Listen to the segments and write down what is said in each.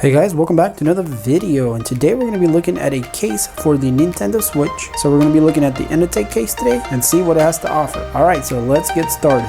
Hey guys, welcome back to another video, and today we're going to be looking at a case for the Nintendo Switch. So we're going to be looking at the Inateck case today and see what it has to offer. Alright, so let's get started.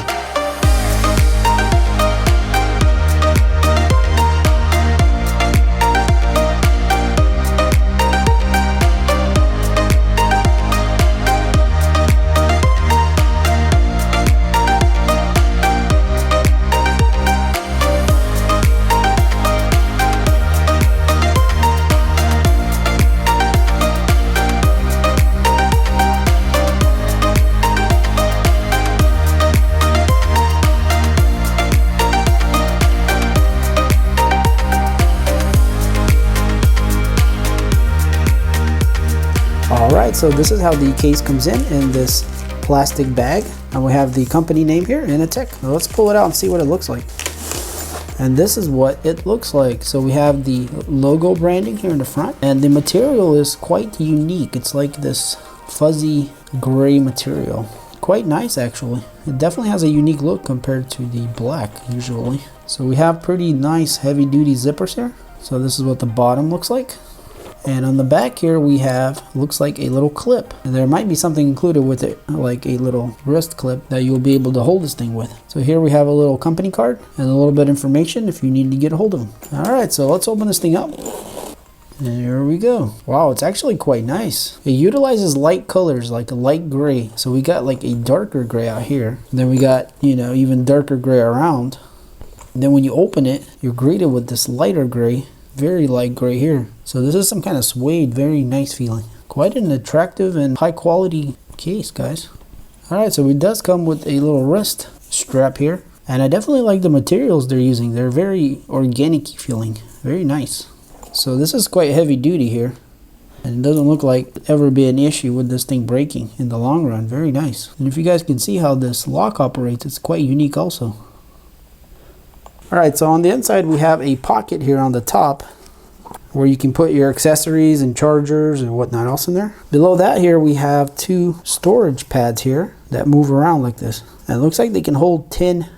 Alright, so this is how the case comes in this plastic bag, and we have the company name here, Inateck. So let's pull it out and see what it looks like. And this is what it looks like. So we have the logo branding here in the front, and the material is quite unique. It's like this fuzzy gray material. Quite nice actually. It definitely has a unique look compared to the black usually. So we have pretty nice heavy duty zippers here. So this is what the bottom looks like. And on the back here we have, looks like a little clip. And there might be something included with it, like a little wrist clip that you'll be able to hold this thing with. So here we have a little company card and a little bit of information if you need to get a hold of them. Alright, so let's open this thing up. And here we go. Wow, it's actually quite nice. It utilizes light colors, like a light gray. So we got like a darker gray out here. And then we got, you know, even darker gray around. And then when you open it, you're greeted with this lighter gray. Very light gray here. So this is some kind of suede, very nice feeling. Quite an attractive and high quality case, guys. Alright, so it does come with a little wrist strap here. And I definitely like the materials they're using. They're very organic-y feeling. Very nice. So this is quite heavy duty here. And it doesn't look like ever be an issue with this thing breaking in the long run. Very nice. And if you guys can see how this lock operates, it's quite unique also. Alright, so on the inside we have a pocket here on the top where you can put your accessories and chargers and whatnot else in there. Below that here we have two storage pads here that move around like this. And it looks like they can hold 10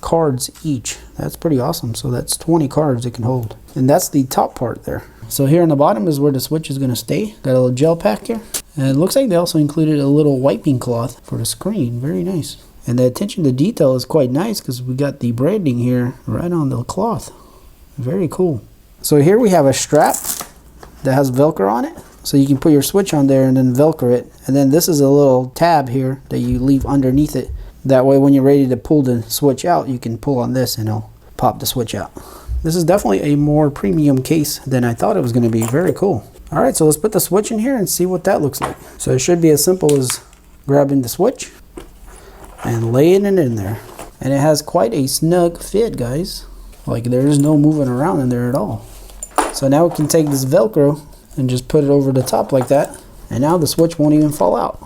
cards each. That's pretty awesome. So that's 20 cards it can hold. And that's the top part there. So here on the bottom is where the Switch is going to stay. Got a little gel pack here. And it looks like they also included a little wiping cloth for the screen. Very nice. And the attention to detail is quite nice because we got the branding here right on the cloth. Very cool. So here we have a strap that has Velcro on it. So you can put your Switch on there and then Velcro it. And then this is a little tab here that you leave underneath it. That way when you're ready to pull the Switch out, you can pull on this and it'll pop the Switch out. This is definitely a more premium case than I thought it was going to be. Very cool. Alright, so let's put the Switch in here and see what that looks like. So it should be as simple as grabbing the Switch and laying it in there. And it has quite a snug fit, guys. Like there's no moving around in there at all. So now we can take this Velcro and just put it over the top like that. And now the Switch won't even fall out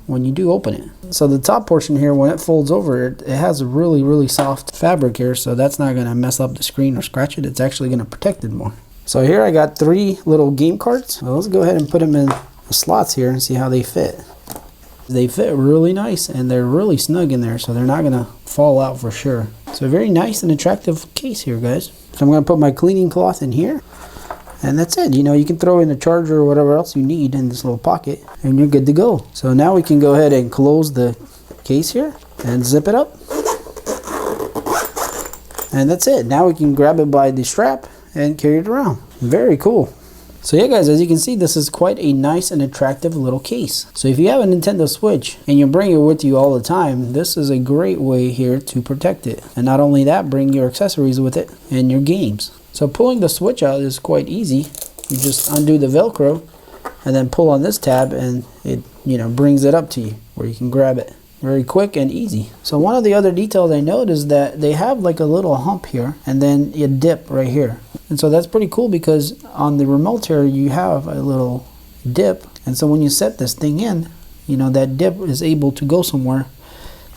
when you do open it. So the top portion here, when it folds over, it has a really soft fabric here. So that's not going to mess up the screen or scratch it. It's actually going to protect it more. So here I got 3 little game cards. So let's go ahead and put them in the slots here and see how they fit. They fit really nice and they're really snug in there, so they're not gonna fall out for sure. So a very nice and attractive case here, guys. So I'm gonna put my cleaning cloth in here, and that's it. You know, you can throw in a charger or whatever else you need in this little pocket and you're good to go. So now we can go ahead and close the case here and zip it up, and that's it. Now we can grab it by the strap and carry it around. Very cool. So yeah guys, as you can see, this is quite a nice and attractive little case. So if you have a Nintendo Switch and you bring it with you all the time, this is a great way here to protect it. And not only that, bring your accessories with it and your games. So pulling the Switch out is quite easy. You just undo the Velcro and then pull on this tab and it, you know, brings it up to you where you can grab it. Very quick and easy. So one of the other details I noticed is that they have like a little hump here and then a dip right here. And so that's pretty cool because on the remote here you have a little dip, and so when you set this thing in, you know, that dip is able to go somewhere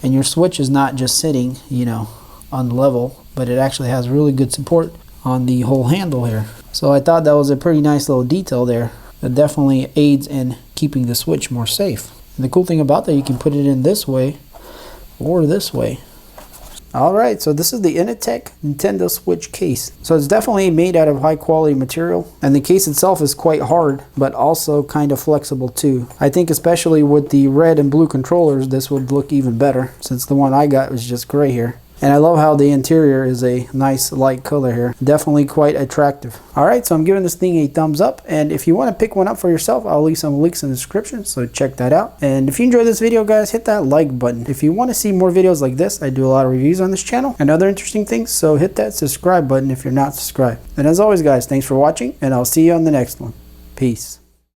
and your Switch is not just sitting, you know, on level, but it actually has really good support on the whole handle here. So I thought that was a pretty nice little detail there that definitely aids in keeping the Switch more safe. And the cool thing about that, you can put it in this way or this way. Alright, so this is the Inateck Nintendo Switch case. So it's definitely made out of high quality material, and the case itself is quite hard, but also kind of flexible too. I think especially with the red and blue controllers, this would look even better, since the one I got was just gray here. And I love how the interior is a nice light color here. Definitely quite attractive. Alright, so I'm giving this thing a thumbs up. And if you want to pick one up for yourself, I'll leave some links in the description, so check that out. And if you enjoyed this video, guys, hit that like button. If you want to see more videos like this, I do a lot of reviews on this channel and other interesting things, so hit that subscribe button if you're not subscribed. And as always, guys, thanks for watching, and I'll see you on the next one. Peace.